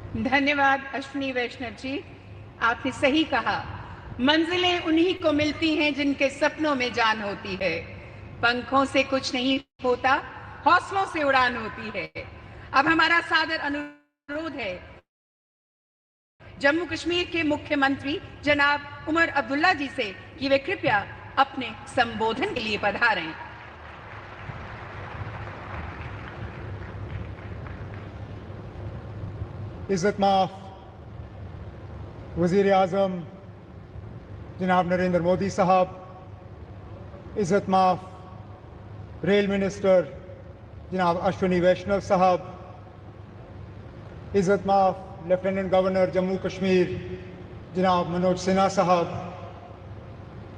धन्यवाद अश्विनी वैष्णव जी, आपने सही कहा। मंजिलें उन्हीं को मिलती हैं जिनके सपनों में जान होती है। पंखों से कुछ नहीं होता, हौसलों से उड़ान होती है। अब हमारा सादर अनुरोध है जम्मू कश्मीर के मुख्यमंत्री जनाब उमर अब्दुल्ला जी से कि वे कृपया अपने संबोधन के लिए पधारें। इज़्ज़त माफ़ वज़ीर आज़म जनाब नरेंद्र मोदी साहब, इज़्ज़त माफ़ रेल मिनिस्टर जनाब अश्विनी वैष्णव साहब, इज़्ज़त माफ़ लेफ्टिनेंट गवर्नर जम्मू कश्मीर जनाब मनोज सिन्हा साहब,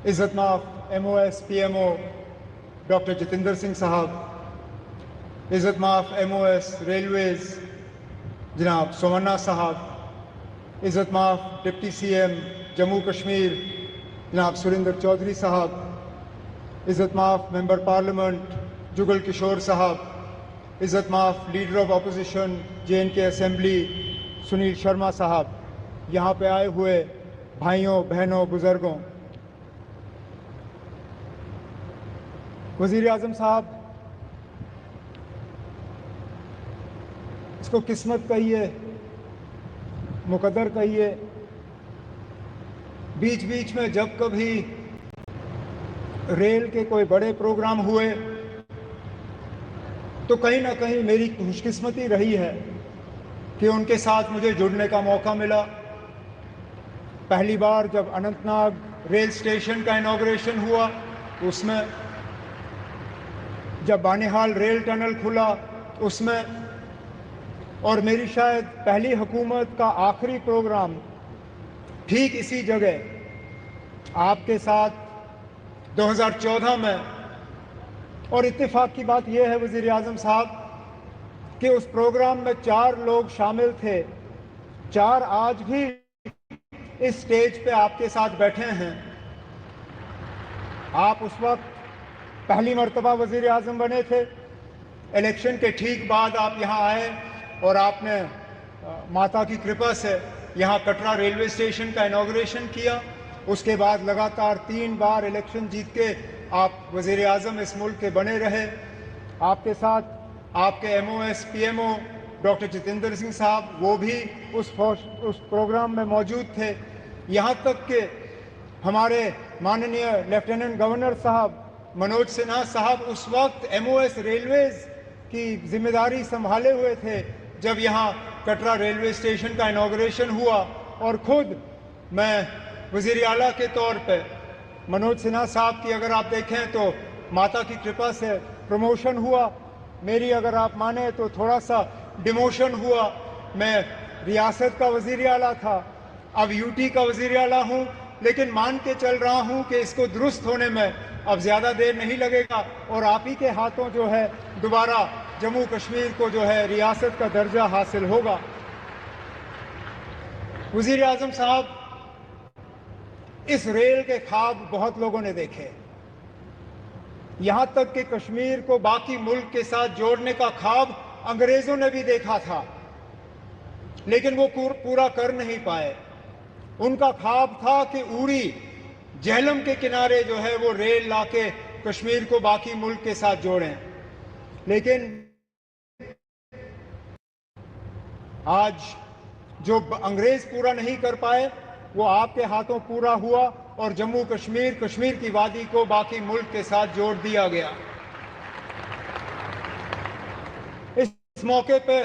इज़्ज़त माफ़ MOS PMO doctor Jitendra Singh साहब, इज़्ज़त माफ़ MOS रेलवेज़ जनाब सोमन्ना साहब, इज़्ज़त माफ़ डिप्टी CM जम्मू कश्मीर जनाब सुरेंद्र चौधरी साहब, इज़्ज़त माफ़ मेंबर पार्लियामेंट जुगल किशोर साहब, इज़्ज़त माफ़ leader of opposition JNK assembly Sunil Sharma साहब, यहाँ पे आए हुए भाइयों बहनों बुज़ुर्गों, वज़ीर आज़म साहब, इसको किस्मत कहिए, मुकद्दर कहिए, बीच बीच में जब कभी रेल के कोई बड़े प्रोग्राम हुए तो कहीं ना कहीं मेरी खुशकिस्मती रही है कि उनके साथ मुझे जुड़ने का मौका मिला। पहली बार जब अनंतनाग रेल स्टेशन का इनॉग्रेशन हुआ उसमें, जब बानिहाल रेल टनल खुला उसमें, और मेरी शायद पहली हुकूमत का आखिरी प्रोग्राम ठीक इसी जगह आपके साथ 2014 में। और इत्तेफाक की बात यह है वज़ीर आज़म साहब कि उस प्रोग्राम में 4 लोग शामिल थे, 4 आज भी इस स्टेज पे आपके साथ बैठे हैं। आप उस वक्त पहली मर्तबा वज़ीर आज़म बने थे, इलेक्शन के ठीक बाद आप यहाँ आए और आपने माता की कृपा से यहाँ कटरा रेलवे स्टेशन का इनॉग्रेशन किया। उसके बाद लगातार 3 बार इलेक्शन जीत के आप वज़ीर आज़म इस मुल्क के बने रहे। आपके साथ आपके MOS PMO doctor Jitendra Singh साहब, वो भी उस प्रोग्राम में मौजूद थे। यहाँ तक कि हमारे माननीय लेफ्टिनेंट गवर्नर साहब मनोज सिन्हा साहब उस वक्त MOS रेलवेज़ की जिम्मेदारी संभाले हुए थे जब यहाँ कटरा रेलवे स्टेशन का इनॉग्रेशन हुआ। और ख़ुद मैं वज़ीर आला के तौर पे मनोज सिन्हा साहब की अगर आप देखें तो माता की कृपा से प्रमोशन हुआ, मेरी अगर आप माने तो थोड़ा सा डिमोशन हुआ। मैं रियासत का वज़ीर आला था, अब UT का वज़ीर आला हूँ, लेकिन मान के चल रहा हूँ कि इसको दुरुस्त होने में अब ज़्यादा देर नहीं लगेगा और आप ही के हाथों जो है दोबारा जम्मू कश्मीर को जो है रियासत का दर्जा हासिल होगा। वज़ीर आज़म साहब, इस रेल के ख्वाब बहुत लोगों ने देखे, यहाँ तक कि कश्मीर को बाकी मुल्क के साथ जोड़ने का ख्वाब अंग्रेज़ों ने भी देखा था, लेकिन वो पूरा कर नहीं पाए। उनका ख्वाब था कि उड़ी झेलम के किनारे जो है वो रेल लाके कश्मीर को बाकी मुल्क के साथ जोड़ें, लेकिन आज जो अंग्रेज पूरा नहीं कर पाए वो आपके हाथों पूरा हुआ और जम्मू कश्मीर, कश्मीर की वादी को बाकी मुल्क के साथ जोड़ दिया गया। इस मौके पे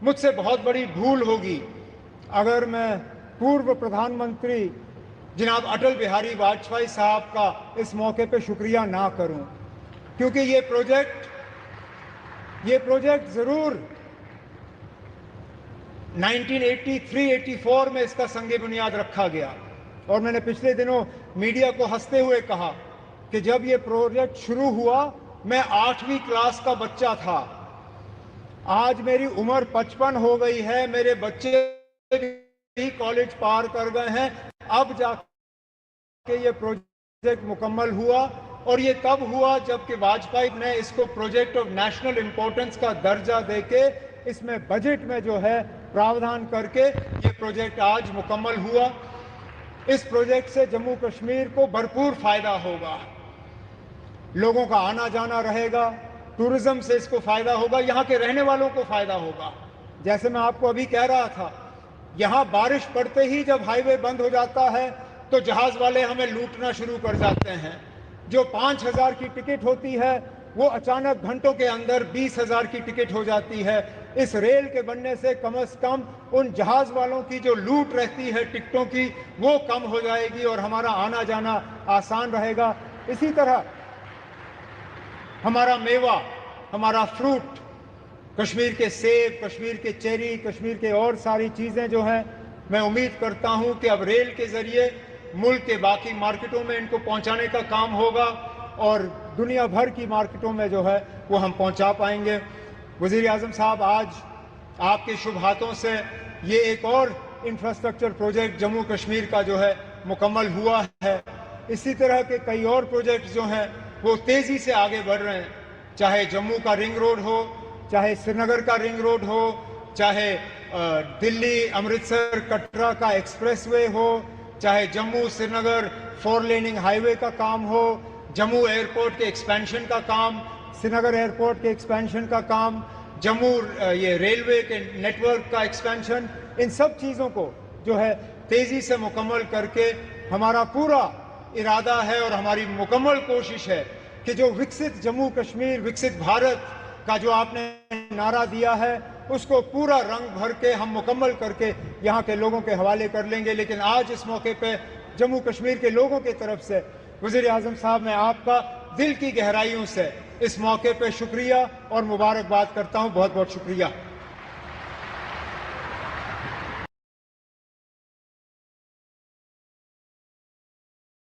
मुझसे बहुत बड़ी भूल होगी अगर मैं पूर्व प्रधानमंत्री जनाब अटल बिहारी वाजपेयी साहब का इस मौके पे शुक्रिया ना करूं, क्योंकि ये प्रोजेक्ट ज़रूर 1983-84 में इसका संगे बुनियाद रखा गया। और मैंने पिछले दिनों मीडिया को हंसते हुए कहा कि जब ये प्रोजेक्ट शुरू हुआ मैं 8वीं क्लास का बच्चा था, आज मेरी उम्र 55 हो गई है, मेरे बच्चे भी कॉलेज पार कर गए हैं, अब जाके ये प्रोजेक्ट मुकम्मल हुआ। और ये तब हुआ जबकि वाजपेयी ने इसको प्रोजेक्ट ऑफ नेशनल इंपॉर्टेंस का दर्जा देके इसमें बजट में जो है प्रावधान करके ये प्रोजेक्ट आज मुकम्मल हुआ। इस प्रोजेक्ट से जम्मू कश्मीर को भरपूर फायदा होगा, लोगों का आना जाना रहेगा, टूरिज्म से इसको फायदा होगा, यहाँ के रहने वालों को फायदा होगा। जैसे मैं आपको अभी कह रहा था, यहाँ बारिश पड़ते ही जब हाईवे बंद हो जाता है तो जहाज वाले हमें लूटना शुरू कर जाते हैं। जो 5,000 की टिकट होती है वो अचानक घंटों के अंदर 20,000 की टिकट हो जाती है। इस रेल के बनने से कम उन जहाज वालों की जो लूट रहती है टिकटों की वो कम हो जाएगी और हमारा आना जाना आसान रहेगा। इसी तरह हमारा मेवा, हमारा फ्रूट, कश्मीर के सेब, कश्मीर के चेरी, कश्मीर के और सारी चीज़ें जो हैं, मैं उम्मीद करता हूं कि अब रेल के ज़रिए मुल्क के बाकी मार्केटों में इनको पहुंचाने का काम होगा और दुनिया भर की मार्केटों में जो है वो हम पहुंचा पाएंगे। वज़ीर आज़म साहब, आज आपके शुभ हाथों से ये एक और इंफ्रास्ट्रक्चर प्रोजेक्ट जम्मू कश्मीर का जो है मुकम्मल हुआ है। इसी तरह के कई और प्रोजेक्ट जो हैं वो तेज़ी से आगे बढ़ रहे हैं, चाहे जम्मू का रिंग रोड हो, चाहे श्रीनगर का रिंग रोड हो, चाहे दिल्ली अमृतसर कटरा का एक्सप्रेसवे हो, चाहे जम्मू श्रीनगर 4 लेनिंग हाईवे का काम हो, जम्मू एयरपोर्ट के एक्सपेंशन का काम, श्रीनगर एयरपोर्ट के एक्सपेंशन का काम, जम्मू ये रेलवे के नेटवर्क का एक्सपेंशन, इन सब चीज़ों को जो है तेज़ी से मुकम्मल करके हमारा पूरा इरादा है और हमारी मुकम्मल कोशिश है कि जो विकसित जम्मू कश्मीर, विकसित भारत का जो आपने नारा दिया है उसको पूरा रंग भर के हम मुकम्मल करके यहाँ के लोगों के हवाले कर लेंगे। लेकिन आज इस मौके पे जम्मू कश्मीर के लोगों की तरफ से वज़ीर आज़म साहब, मैं आपका दिल की गहराइयों से इस मौके पे शुक्रिया और मुबारकबाद करता हूँ। बहुत बहुत शुक्रिया।